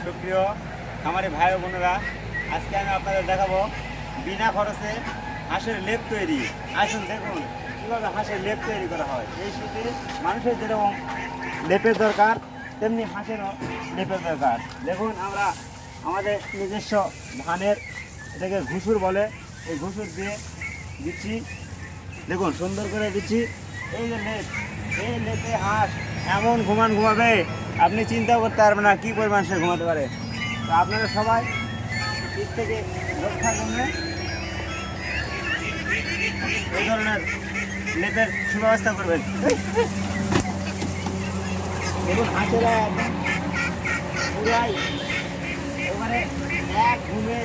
সুপ্রিয় আমাদের ভাই ও বোনেরা, আজকে আমি আপনাদের দেখাবো বিনা খরচে হাঁসের লেপ তৈরি। আসুন দেখুন কীভাবে হাঁসের লেপ তৈরি করা হয়। এই শীতে মানুষের যেরকম লেপের দরকার তেমনি হাঁসেরও লেপের দরকার। দেখুন আমরা আমাদের নিজস্ব ধানের, এটাকে ঘুষুর বলে, এই ঘুষুর দিয়ে দিচ্ছি। দেখুন সুন্দর করে দিচ্ছি। এই যে লেপ, এই লেপে হাঁস এমন ঘুমাবে আপনি চিন্তা করতে পারবেন না কী পরিমাণ সে ঘুমাতে পারে। তো আপনারা সবাই শীত থেকে রক্ষার জন্য এই ধরনের লেপের সুব্যবস্থা করবেন। দেখুন হাঁসেরা একদম পুরাই এবারে এক ঘুমে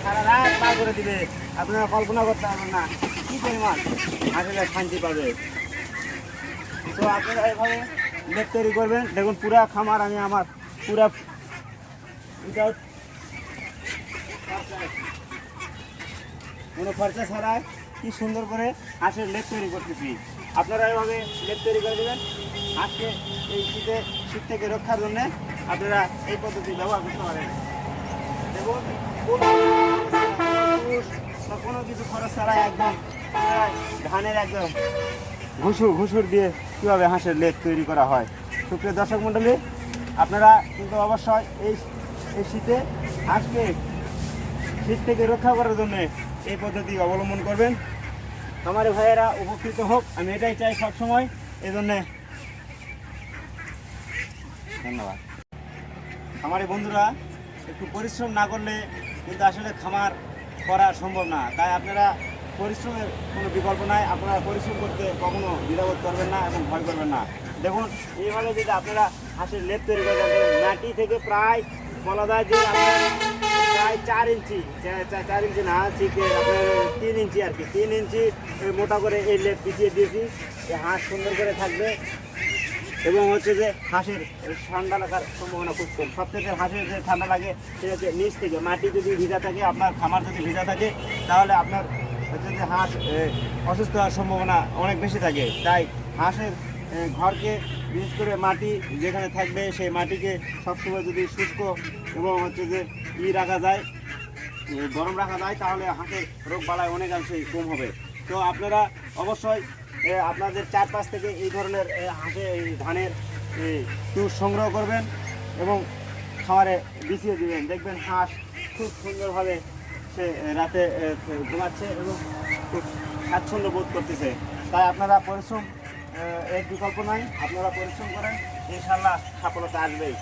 সারা রাত পার করে দিবে, আপনারা কল্পনা করতে পারবেন না কী পরিমাণ হাঁসেরা শান্তি পাবে। তো আপনারা এভাবে লেপ তৈরি করবেন। দেখুন পুরা খামার আমি আমার পুরা উইদাউট কোনো খরচা ছাড়াই কি সুন্দর করে হাঁসের লেপ তৈরি করতেছি। আপনারা এভাবে লেপ তৈরি করে দেবেন। হাঁসকে এই শীত থেকে রক্ষার জন্যে আপনারা এই পদ্ধতি ব্যবহার করতে পারেন। দেখুন কোনো কিছু খরচ ছাড়াই একদম ধানের একদম ঘুষুর দিয়ে কীভাবে হাঁসের লেপ তৈরি করা হয়। সুপ্রিয় দর্শক মণ্ডলী, আপনারা কিন্তু অবশ্যই এই শীতে হাঁসকে শীত থেকে রক্ষা করার জন্য এই পদ্ধতি অবলম্বন করবেন। আমার ভাইয়েরা উপকৃত হোক, আমি এটাই চাই সবসময়। এই জন্যে ধন্যবাদ। আমার বন্ধুরা, একটু পরিশ্রম না করলে কিন্তু আসলে খামার করা সম্ভব না। তাই আপনারা পরিশ্রমের কোনো বিকল্প নাই। আপনারা পরিশ্রম করতে কখনো দ্বিধাবোধ করবেন না এবং ভয় করবেন না। দেখুন এইভাবে যদি আপনারা হাঁসের লেপ তৈরি করে দেন, মাটি থেকে প্রায় বলা যায় যে আপনার প্রায় 4 ইঞ্চি, 4 ইঞ্চি না, ঠিক আপনার 3 ইঞ্চি আর কি, 3 ইঞ্চি মোটা করে এই লেপ বিছিয়ে দিয়েছি। এই হাঁস সুন্দর করে থাকবে এবং হচ্ছে যে হাঁসের ঠান্ডা লাগার সম্ভাবনা খুব কম। সবথেকে হাঁসের যে ঠান্ডা লাগে সেটা হচ্ছে নিচ থেকে। মাটি যদি ভিজা থাকে, আপনার খামার যদি ভিজা থাকে, তাহলে আপনার হচ্ছে যে হাঁস অসুস্থ হওয়ার সম্ভাবনা অনেক বেশি থাকে। তাই হাঁসের ঘরকে বিশেষ করে মাটি যেখানে থাকবে সেই মাটিকে সবসময় যদি শুষ্ক এবং হচ্ছে যে রাখা যায়, গরম রাখা যায়, তাহলে হাঁসের রোগ বালায় অনেকাংশেই কম হবে। তো আপনারা অবশ্যই আপনাদের চারপাশ থেকে এই ধরনের এই ধানের তুষ সংগ্রহ করবেন এবং খামারে বিছিয়ে দিবেন। দেখবেন হাঁস খুব সুন্দরভাবে সে রাতে ঘুমাচ্ছে এবং খুব স্বাচ্ছন্দ্য বোধ করতেছে। তাই আপনারা পরিশ্রম এর বিকল্প নাই, আপনারা পরিশ্রম করেন, ইনশাল্লাহ সফলতা আসবেই।